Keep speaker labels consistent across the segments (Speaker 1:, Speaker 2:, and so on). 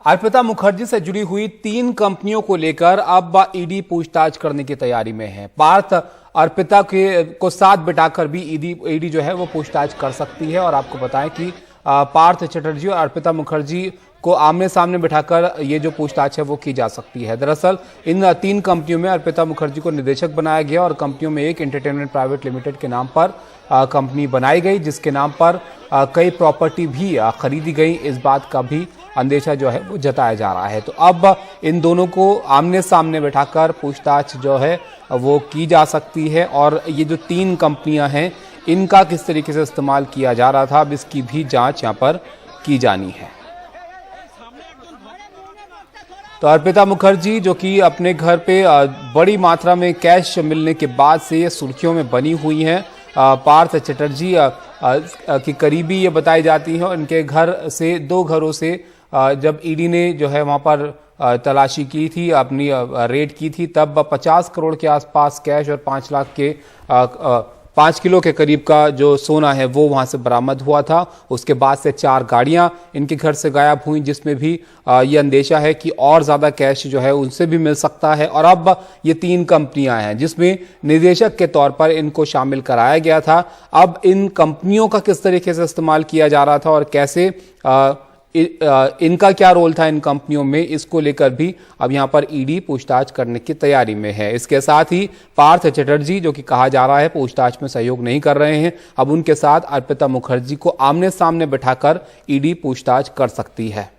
Speaker 1: अर्पिता मुखर्जी से जुड़ी हुई 3 कंपनियों को लेकर अब ईडी पूछताछ करने की तैयारी में है। पार्थ अर्पिता को साथ बिठाकर भी ईडी जो है वो पूछताछ कर सकती है। और आपको बताएं कि पार्थ चटर्जी और अर्पिता मुखर्जी को आमने सामने बिठाकर ये जो पूछताछ है वो की जा सकती है। दरअसल इन 3 कंपनियों में अर्पिता मुखर्जी को निदेशक बनाया गया और कंपनियों में एक एंटरटेनमेंट प्राइवेट लिमिटेड के नाम पर कंपनी बनाई गई, जिसके नाम पर कई प्रॉपर्टी भी खरीदी गई। इस बात का भी अंदेशा जो है वो जताया जा रहा है। तो अब इन दोनों को आमने सामने बैठाकर पूछताछ जो है वो की जा सकती है। और ये जो 3 कंपनियां हैं इनका किस तरीके से इस्तेमाल किया जा रहा था, अब इसकी भी जांच यहां पर की जानी है। तो अर्पिता मुखर्जी जो कि अपने घर पे बड़ी मात्रा में कैश मिलने के बाद से सुर्खियों में बनी हुई हैं। पार्थ चटर्जी की करीबी ये बताई जाती है। इनके घर से 2 घरों से जब ईडी ने जो है वहां पर तलाशी की थी, अपनी रेड की थी, तब 50 करोड़ के आसपास कैश और 5 लाख के 5 किलो के करीब का जो सोना है वो वहां से बरामद हुआ था। उसके बाद से 4 गाड़ियां इनके घर से गायब हुई, जिसमें भी ये अंदेशा है कि और ज्यादा कैश जो है उनसे भी मिल सकता है। और अब ये 3 कंपनियां हैं जिसमें निदेशक के तौर पर इनको शामिल कराया गया था। अब इन कंपनियों का किस तरीके से इस्तेमाल किया जा रहा था और कैसे इनका क्या रोल था इन कंपनियों में, इसको लेकर भी अब यहां पर ईडी पूछताछ करने की तैयारी में है। इसके साथ ही पार्थ चटर्जी जो कि कहा जा रहा है पूछताछ में सहयोग नहीं कर रहे हैं, अब उनके साथ अर्पिता मुखर्जी को आमने सामने बिठाकर ईडी पूछताछ कर सकती है।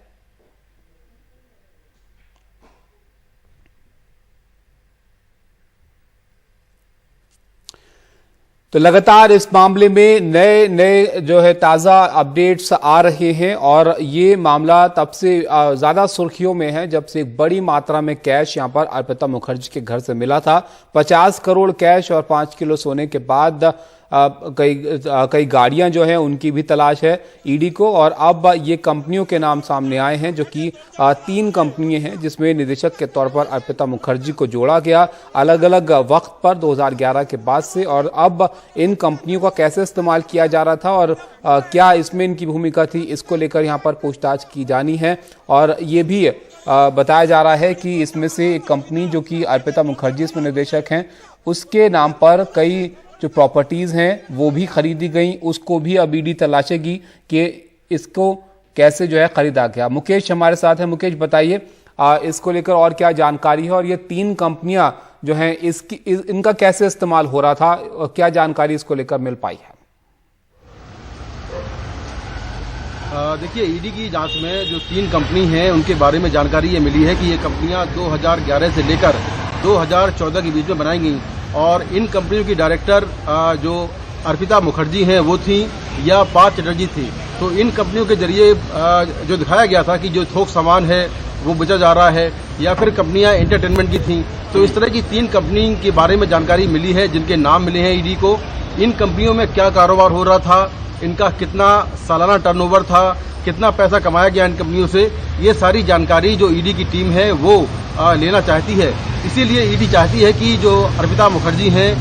Speaker 1: तो लगातार इस मामले में नए जो है ताजा अपडेट्स आ रहे हैं और ये मामला तब से ज्यादा सुर्खियों में है जब से एक बड़ी मात्रा में कैश यहां पर अर्पिता मुखर्जी के घर से मिला था। 50 करोड़ कैश और 5 किलो सोने के बाद कई गाड़ियां जो हैं उनकी भी तलाश है ईडी को। और अब ये कंपनियों के नाम सामने आए हैं जो कि 3 कंपनियां हैं जिसमें निदेशक के तौर पर अर्पिता मुखर्जी को जोड़ा गया अलग अलग वक्त पर 2011 के बाद से। और अब इन कंपनियों का कैसे इस्तेमाल किया जा रहा था और क्या इसमें इनकी भूमिका थी, इसको लेकर यहाँ पर पूछताछ की जानी है। और ये भी बताया जा रहा है कि इसमें से एक कंपनी जो कि अर्पिता मुखर्जी इसमें निदेशक हैं, उसके नाम पर कई जो प्रॉपर्टीज हैं वो भी खरीदी गई, उसको भी अब ईडी तलाशेगी कि इसको कैसे जो है खरीदा गया। मुकेश हमारे साथ है। मुकेश बताइए इसको लेकर और क्या जानकारी है और ये 3 कंपनियां जो हैं इनका कैसे इस्तेमाल हो रहा था, क्या जानकारी इसको लेकर मिल पाई है?
Speaker 2: देखिए, ईडी की जांच में जो 3 कंपनी हैं उनके बारे में जानकारी ये मिली है कि ये कंपनियां 2011 से लेकर 2014 के बीच में बनाई गई और इन कंपनियों की डायरेक्टर जो अर्पिता मुखर्जी हैं वो थी या पार्थ चटर्जी थी। तो इन कंपनियों के जरिए जो दिखाया गया था कि जो थोक सामान है वो बेचा जा रहा है या फिर कंपनियां एंटरटेनमेंट की थी। तो इस तरह की 3 कंपनी के बारे में जानकारी मिली है जिनके नाम मिले हैं ईडी को। इन कंपनियों में क्या कारोबार हो रहा था, इनका कितना सालाना टर्नओवर था, कितना पैसा कमाया गया इन कंपनियों से, ये सारी जानकारी जो ईडी की टीम है वो लेना चाहती है। इसीलिए ईडी चाहती है कि जो अर्पिता मुखर्जी हैं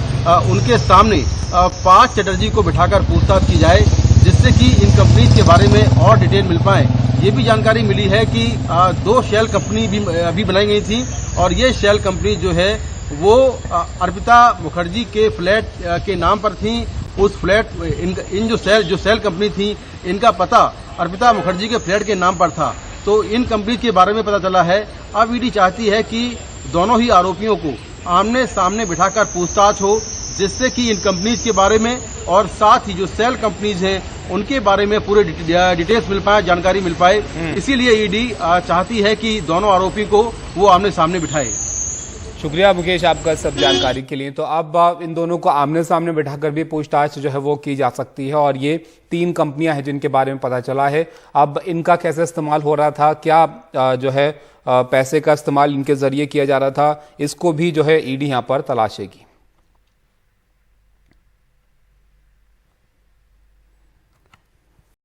Speaker 2: उनके सामने पार्थ चटर्जी को बिठाकर पूछताछ की जाए, जिससे कि इन कंपनीज के बारे में और डिटेल मिल पाए। ये भी जानकारी मिली है कि 2 शेल कंपनी भी अभी बनाई गई थी और ये शेल कंपनी जो है वो अर्पिता मुखर्जी के फ्लैट के नाम पर थी। उस फ्लैट इन जो सेल कंपनी थी इनका पता अर्पिता मुखर्जी के फ्लैट के नाम पर था। तो इन कंपनी के बारे में पता चला है। अब ईडी चाहती है कि दोनों ही आरोपियों को आमने सामने बिठाकर पूछताछ हो, जिससे कि इन कंपनीज के बारे में और साथ ही जो सेल कंपनीज हैं उनके बारे में पूरे डिटेल्स मिल पाए, जानकारी मिल पाए। इसीलिए ईडी चाहती है कि दोनों आरोपी को वो आमने सामने बिठाए।
Speaker 1: शुक्रिया मुकेश आपका सब जानकारी के लिए। तो अब इन दोनों को आमने सामने बिठाकर भी पूछताछ जो है वो की जा सकती है। और ये 3 कंपनियां हैं जिनके बारे में पता चला है। अब इनका कैसे इस्तेमाल हो रहा था, क्या जो है पैसे का इस्तेमाल इनके जरिए किया जा रहा था, इसको भी जो है ईडी यहां पर तलाशेगी।